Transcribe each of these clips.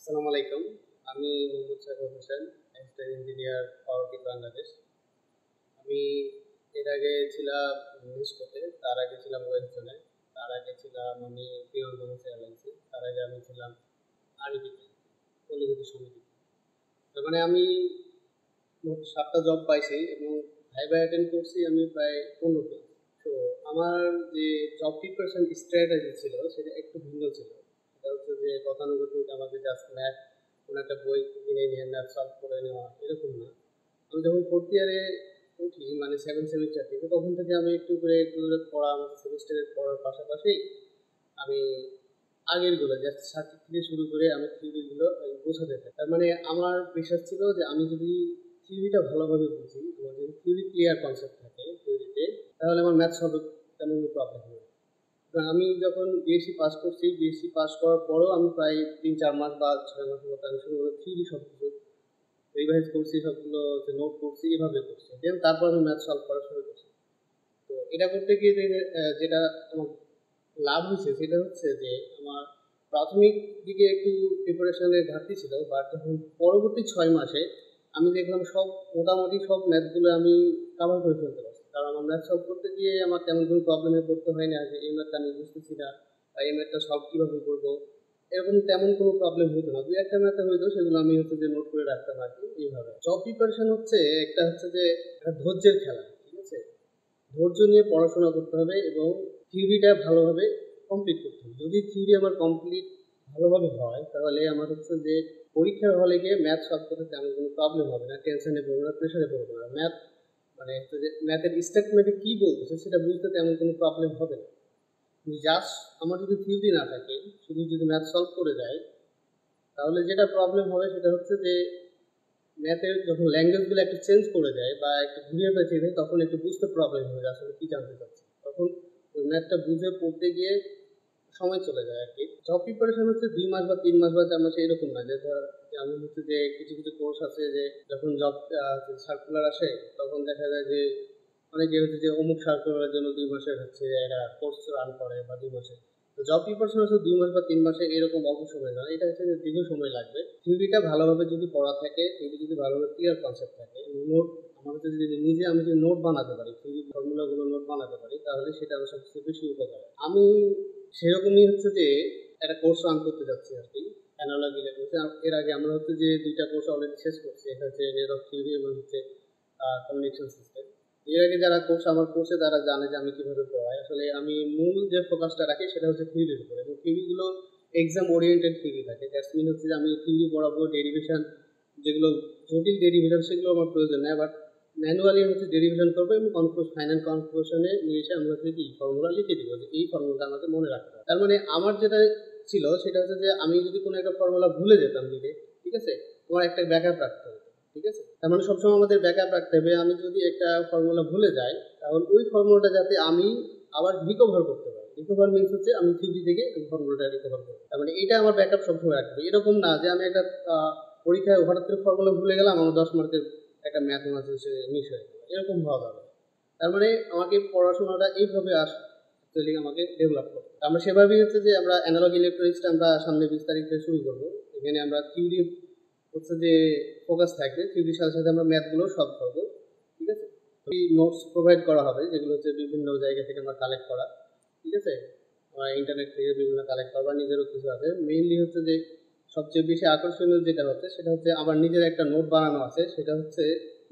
আসসালামু আলাইকুম। আমি মোহাম্মদ সাইফুল হোসেন, অ্যাসিস্ট্যান্ট ইঞ্জিনিয়ার পাওয়ার টিপ বাংলাদেশ। আমি এর আগে ছিলাম নেসকোতে, তার আগে ছিলাম ওয়েস্ট জোনে, তার আগে ছিলাম আমি বিমানবন্দর এয়ারলাইন্সে, তার আগে আমি ছিলাম আরবিতে, পল্লীবিদ্যুৎ সমিতি। তার মানে আমি মোট 7টা জব পাইছি এবং ভাইভা অ্যাটেন্ড করছি আমি প্রায় 15টা। তো আমার যে জব প্রিপারেশন স্ট্র্যাটেজি ছিল সেটা একটু ভিন্ন ছিল। সেটা হচ্ছে যে গতানুগতিক আমাদের জাস্ট ম্যাথ কোনো একটা বই কিনে নিয়ে ম্যাথ সলভ করে নেওয়া এরকম না। আমি যখন 4th ইয়ারে উঠি মানে 7 সেমিস্টার থেকে, তখন থেকে আমি একটু করে পড়া আমাদের সেমিস্টারের পড়ার পাশাপাশি আমি আগেরগুলো জাস্ট সার্কিট থেকে শুরু করে আমি থিওরিগুলো বোঝাতে থাকি। তার মানে আমার বিশ্বাস ছিল যে আমি যদি থিওরিটা ভালোভাবে বুঝি, আমার যদি থিওরি ক্লিয়ার কনসেপ্ট থাকে থিওরিতে, তাহলে আমার ম্যাথ সলভ তেমন কোনো প্রবলেম হবে না। আমি যখন বিএসসি পাস করছি, বিএসসি পাস করার পরেও আমি প্রায় 3-4 মাস বা 6 মাসের মতো আমি শুরু থিওরি সব কিছু রিভাইজ করছি, সবগুলো নোট করছি, এভাবে করছি। দেন তারপর আমি ম্যাথ সলভ করা শুরু করছি। তো এটা করতে গিয়ে যেটা আমার লাভ হয়েছে সেটা হচ্ছে যে আমার প্রাথমিক দিকে একটু প্রিপারেশনের ঘাটতি ছিল, বাট যখন পরবর্তী 6 মাসে আমি দেখলাম সব মোটামুটি সব ম্যাথগুলো আমি কাভার করে ফেলতে পারছি। কারণ আমার ম্যাথ সলভ করতে গিয়ে আমার তেমন কোনো প্রবলেমে পড়তে হয় না যে এই ম্যাথটা আমি বুঝতেছি না বা এই ম্যাথটা সলভ কীভাবে করবো, এরকম তেমন কোনো প্রবলেম হতো না। 2-1টা ম্যাথে হইতো, সেগুলো আমি হচ্ছে যে নোট করে রাখতাম আর কি। এইভাবে জব প্রিপারেশন হচ্ছে একটা হচ্ছে যে একটা ধৈর্যের খেলা, ঠিক আছে? ধৈর্য নিয়ে পড়াশোনা করতে হবে এবং থিওরিটা ভালোভাবে কমপ্লিট করতে হবে। যদি থিওরি আমার কমপ্লিট ভালোভাবে হয় তাহলে আমার হচ্ছে যে পরীক্ষার হলে গিয়ে ম্যাথ সলভ করতে তেমন কোনো প্রবলেম হবে না, টেনশনে পড়বো না, প্রেশারে পড়বো না। ম্যাথ মানে হচ্ছে যে ম্যাথের স্টেটমেন্টে কী বলতেছে সেটা বুঝতে তেমন কোনো প্রবলেম হবে না। জাস্ট আমার যদি থিওরি না থাকে, শুধু যদি ম্যাথ সলভ করে যায়, তাহলে যেটা প্রবলেম হবে সেটা হচ্ছে যে ম্যাথের যখন ল্যাঙ্গুয়েজগুলো একটু চেঞ্জ করে দেয় বা একটু ঘুরিয়ে পেঁচিয়ে দেয়, তখন একটু বুঝতে প্রবলেম হয়ে যায় আসলে কী জানতে চাচ্ছে। তখন ওই ম্যাথটা বুঝে পড়তে গিয়ে সময় চলে যায় আর কি। জব প্রিপারেশন হচ্ছে 2 মাস বা 3 মাস বা 4 মাস এরকম না, যে ধর যেমন হচ্ছে যে কিছু কিছু কোর্স আছে যে যখন জব সার্কুলার আসে তখন দেখা যায় যে অনেকে হচ্ছে যে অমুক সার্কুলারের জন্য 2 মাসের হচ্ছে একটা কোর্স রান করে বা 2 মাসে। তো জব প্রিপারেশন হচ্ছে 2 মাস বা 3 মাসে এরকম অল্প সময় না, এটা হচ্ছে যে দীর্ঘ সময় লাগবে। থিওরিটা ভালোভাবে যদি পড়া থাকে, থিওরি যদি ভালোভাবে ক্লিয়ার কনসেপ্ট থাকে, নোট আমার হচ্ছে যদি নিজে আমি যদি নোট বানাতে পারি, থিওরি ফর্মুলাগুলো নোট বানাতে পারি, তাহলে সেটা আমার সবচেয়ে বেশি উপকার। আমি সেরকমই হচ্ছে যে একটা কোর্স রান করতে যাচ্ছি আর কি, অ্যানালগ ইলেকট্রনিক্স। এর আগে আমরা হচ্ছে যে 2টা কোর্স অলরেডি শেষ করছি, এটা হচ্ছে নেটওয়ার্ক থিওরি এবং হচ্ছে কমিউনিকেশন সিস্টেম। এর আগে যারা কোর্স আমার কোর্সে তারা জানে যে আমি কীভাবে পড়াই। আসলে আমি মূল যে ফোকাসটা রাখি সেটা হচ্ছে থিওরির উপরে, এবং থিওরিগুলো এক্সাম ওরিয়েন্টেড থিওরি থাকে। দ্যাটস মিন হচ্ছে যে আমি থিওরি পড়াবো, ডেরিভেশন যেগুলো জটিল ডেরিভেশন সেগুলো আমার প্রয়োজন নেই, বাট ম্যানুয়ালি হচ্ছে ডেরিভেশন করবো এবং ফাইনাল কনক্লুশনে নিয়ে এসে আমরা হচ্ছে কি ফর্মুলা লিখে দিব যে এই ফর্মুলাটা আমাকে মনে রাখতে হবে। তার মানে আমার যেটা ছিল সেটা হচ্ছে যে আমি যদি কোনো একটা ফর্মুলা ভুলে যেতাম লিখে, ঠিক আছে, আমার একটা ব্যাকআপ রাখতে হবে, ঠিক আছে? তার মানে সবসময় আমাদের ব্যাকআপ রাখতে হবে। আমি যদি একটা ফর্মুলা ভুলে যাই, তাহলে ওই ফর্মুলাটা যাতে আমি আবার রিকভার করতে পারি। রিকভার মিনস হচ্ছে আমি থিওরি থেকে ওই ফর্মুলাটা রিকভার করবো। তার মানে এটা আমার ব্যাকআপ সবসময় রাখবে। এরকম না যে আমি একটা পরীক্ষায় হঠাৎ করে ফর্মুলা ভুলে গেলাম, আমার 10 মার্কের একটা ম্যাথ সে মিস হয়ে গেল, এরকম হওয়া যাবে। তার মানে আমাকে পড়াশোনাটা এইভাবে অ্যাকচুয়ালি আমাকে ডেভেলপ করতে। আমরা সেভাবেই হচ্ছে যে আমরা অ্যানালগ ইলেকট্রনিক্সটা আমরা সামনে 20 তারিখে শুরু করবো। এখানে আমরা থিওরি হচ্ছে যে ফোকাস থাকবে, থিওরির সাথে সাথে আমরা ম্যাথগুলো সলভ করবো, ঠিক আছে? নোটস প্রোভাইড করা হবে যেগুলো হচ্ছে বিভিন্ন জায়গা থেকে আমরা কালেক্ট করা, ঠিক আছে? আমরা ইন্টারনেট থেকে বিভিন্ন কালেক্ট করবো, নিজেরও কিছু আছে। মেইনলি হচ্ছে যে সবচেয়ে বেশি আকর্ষণীয় যেটা হচ্ছে সেটা হচ্ছে আমার নিজের একটা নোট বানানো আছে, সেটা হচ্ছে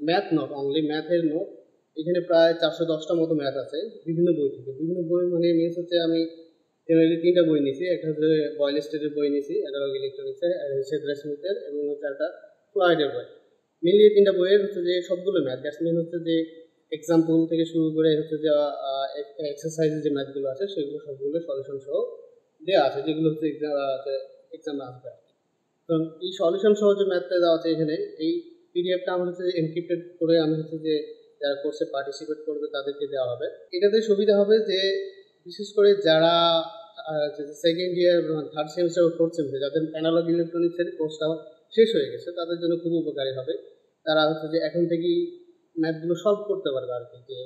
ম্যাথ নোট, অনলি ম্যাথের নোট। এখানে প্রায় 410টা মতো ম্যাথ আছে বিভিন্ন বই থেকে। বিভিন্ন বই মানে মিনস হচ্ছে আমি জেনারেলি 3টা বই নিয়েছি। একটা হচ্ছে বয়েল স্টেটের বই নিয়েছি অ্যানালগ ইলেকট্রনিক্সের, হচ্ছে স্মিথের, এবং হচ্ছে একটা ফ্লয়েডের বই। মেনলি 3টা বইয়ের হচ্ছে যে সবগুলো ম্যাথ, দ্যাটস মিন হচ্ছে যে এক্সাম্পল থেকে শুরু করে হচ্ছে যে এক্সারসাইজের যে ম্যাথগুলো আছে সেগুলো সবগুলো সলিউশন সহ দেওয়া আছে, যেগুলো হচ্ছে এক্সামে আসবে। তো এই সলিউশন সহ যে ম্যাথটা দেওয়া আছে এখানে, এই পিডিএফটা আমার হচ্ছে এনক্রিপ্টেড করে আমি হচ্ছে যে যারা কোর্সে পার্টিসিপেট করবে তাদেরকে দেওয়া হবে। এটাতে সুবিধা হবে যে বিশেষ করে যারা সেকেন্ড ইয়ার, থার্ড সেমিস্টার ও ফোর্থ সেমিস্টার, যাদের অ্যানালগ ইলেকট্রনিক্সের কোর্সটা শেষ হয়ে গেছে, তাদের জন্য খুব উপকারী হবে। তারা হচ্ছে যে এখন থেকেই ম্যাথগুলো সলভ করতে পারবে আর কি, যে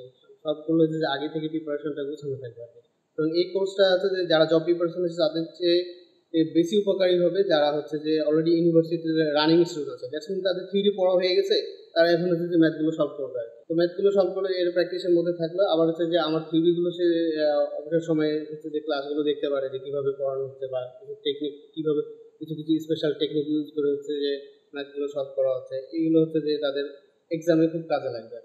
সলভ করলে যে আগে থেকে প্রিপারেশনটা গোছানো থাকবে আর কি। এবং এই কোর্সটা হচ্ছে যে যারা জব প্রিপারেশন আছে তাদের চেয়ে বেশি উপকারী হবে যারা হচ্ছে যে অলরেডি ইউনিভার্সিটির রানিং স্টুডেন্ট আছে, দ্যাটস মিন তাদের থিওরি পড়া হয়ে গেছে, তারা এখন হচ্ছে যে ম্যাথগুলো সলভ করবে আর কি। তো ম্যাথগুলো সলভ করে এর প্র্যাকটিসের মধ্যে থাকলো, আবার হচ্ছে যে আমার থিওরিগুলো সে অবসর সময়ে হচ্ছে যে ক্লাসগুলো দেখতে পারে যে কীভাবে পড়ানো হচ্ছে বা কিছু টেকনিক কীভাবে কিছু কিছু স্পেশাল টেকনিক ইউজ করে হচ্ছে যে ম্যাথগুলো সলভ করা হচ্ছে, এইগুলো হচ্ছে যে তাদের এক্সামে খুব কাজে লাগবে।